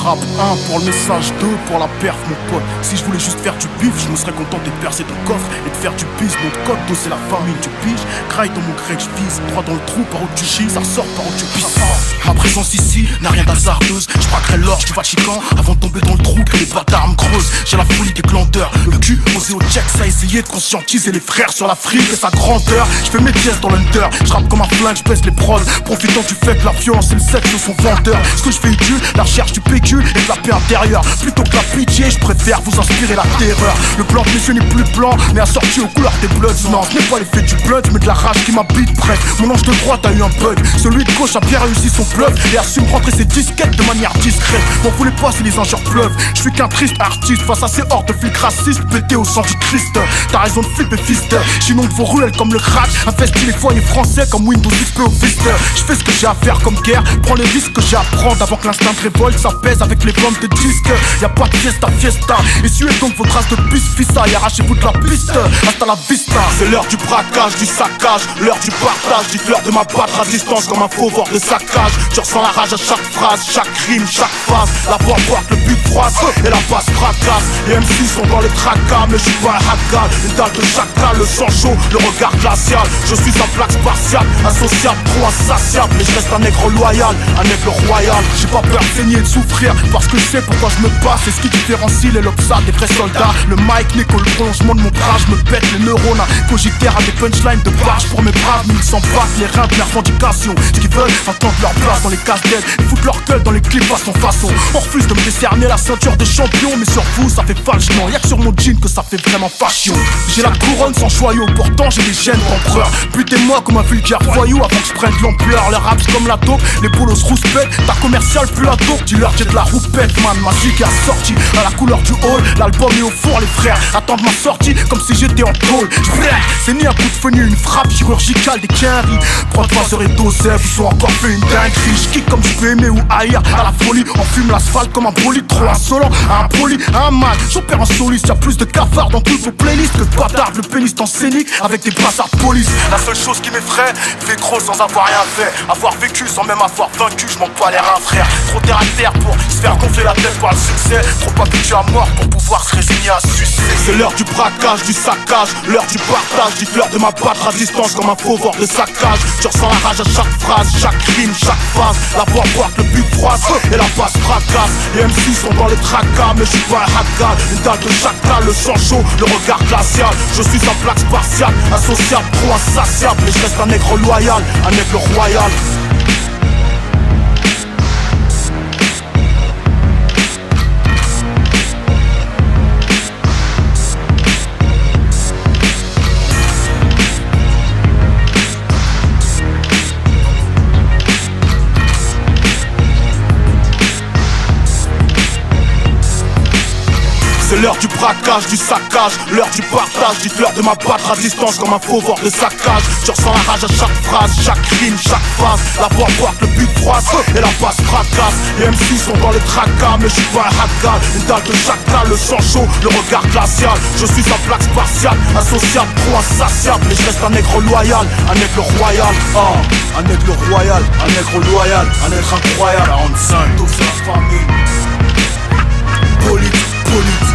rap 1 pour le message 2 pour la perf mon pote. Si je voulais juste faire du bif, je me serais content de percer ton coffre et de faire du bis. Mon code d'eau c'est la famine, tu piges. Graille dans mon grec, je vise droit dans le trou par où tu chies, ça ressort par où tu pisses. Ma présence ici n'a rien d'hasardeuse. Je braquerai l'orge du Vatican avant de tomber dans le trou que les bâtards me creusent. J'ai la folie des glandeurs, le cul posé au check, ça a essayé de conscientiser les frères sur l'Afrique et sa grandeur. Je fais mes pièces dans l'under, je rappe comme un flingue, je pèse les prods. Profitant du fait que la violence et le sexe sont vendeurs. Ce que je véhicule, la recherche du PQ et de la paix intérieure. Plutôt que la pitié, je préfère vous inspirer la terreur. Le blanc de mes yeux n'est plus blanc, mais assorti aux couleurs des bloods. Non, ce n'est pas l'effet du blood, mais de la rage qui m'habite. Bref, mon ange de droite a eu un bug. Celui de gauche a bien réussi son bluff et assume rentrer ses disquettes de manière discrète. M'en voulez pas si les injures pleuvent. Je suis qu'un triste artiste face à ces hordes de flics racistes pétés au sang du Christ. T'as raison de flipper fist. J'inonde vos ruelles comme le crack, investis les foyers français comme Windows XP au Vista. Je fais ce que j'ai à faire comme guerre, prends les risques que j'ai à prendre avant que l'instinct de révolte s'apaise avec les bombes de disques. Y'a pas de fiesta, fiesta. Essuyez donc vos traces de pisse, fissa et arrachez-vous de la piste. Hasta la vista. C'est l'heure du braquage, du saccage, l'heure du partage. Dites-leur de ma battre à distance comme un faux voir de saccage. Je ressens la rage à chaque phrase, chaque rime, chaque phase. La voix porte, le but froisse et la basse fracasse. Les MC sont dans les tracas, mais je suis pas un hackal. Une dalle de chacal, le sang chaud, le regard glacial. Je suis un plaque spartiate, associable, trop insatiable. Mais je reste un nègre loyal, un aigle royal. J'ai pas peur de saigner et de souffrir, parce que je sais pourquoi je me bats. C'est ce qui différencie les lopsas des vrais soldats. Le mic n'est que le prolongement de mon bras. Je me pète les neurones cogitaires à des punchlines de barge pour mes braves. Mais ils s'en battent les reins de mes revendications. Ce qu'ils veulent, attendre leur place dans les casse-têtes. Ils foutent leur gueule dans les clips à son façon. On refuse de me décerner la ceinture de champion, mais sur vous ça fait falchement. Y'a que sur mon jean que ça fait vraiment fashion. J'ai la couronne sans joyau, pourtant j'ai des gènes d'empereur. Butez-moi comme un vulgaire voyou avant que je prenne de l'ampleur. Les raps comme la taupe, les boulos se rouspètent. Ta commerciale plus la taupe, dis-leur j'ai de la roupette. Man, ma musique est assortie à la couleur du hall. L'album est au four, les frères attendent ma sortie comme si j'étais en tôle. C'est ni un coup de fenil, une frappe chirurgicale des quinries. Prends pas serait dosé, vous sont encore fait une dinguerie. J'kick comme je peux aimer ou haïr à la folie. On fume l'asphalte comme un bolide, trop insolent à un poli, à un mal. J'opère en soliste, y'a plus de cafards dans toutes vos playlists que de bâtards. Le pénis en scénique avec des brassards de police. La seule chose qui m'effraie, fait gros sans avoir rien fait. Avoir vécu sans même avoir vaincu, je m'en bats les reins frère. Trop terre à terre pour se faire gonfler la tête par le succès. Trop habitué à mort pour pouvoir se résigner à sucer. C'est l'heure du braquage, du saccage, l'heure du partage. Dites-leur de ma battre à distance comme un faux voir de saccage. Je ressens la rage à chaque phrase, chaque rime, chaque phase. La voix porte, le but froisse et la basse fracasse. Les MC sont dans les tracas, mais je suis pas un hackal. Une dalle de chacal, le sang chaud, le regard glacial. Je suis un plaque spartiate, associable, trop insatiable. Mais je reste un nègre loyal, un aigle royal. C'est l'heure du braquage, du saccage, l'heure du partage. Dites-leur de ma battre à distance comme un faux voir de saccage. Je ressens la rage à chaque phrase, chaque rime, chaque phase. La voix porte, le but froisse et la basse fracasse. Les MC sont dans les tracas, mais je suis pas un hackal. Une dalle de chacal, le sang chaud, le regard glacial. Je suis un plaque spartiate, associable, trop insatiable. Mais je reste un nègre loyal, un aigle royal. Un aigle royal, un nègre loyal, un être incroyable. 45, tout c'est la famille. Politique, politique.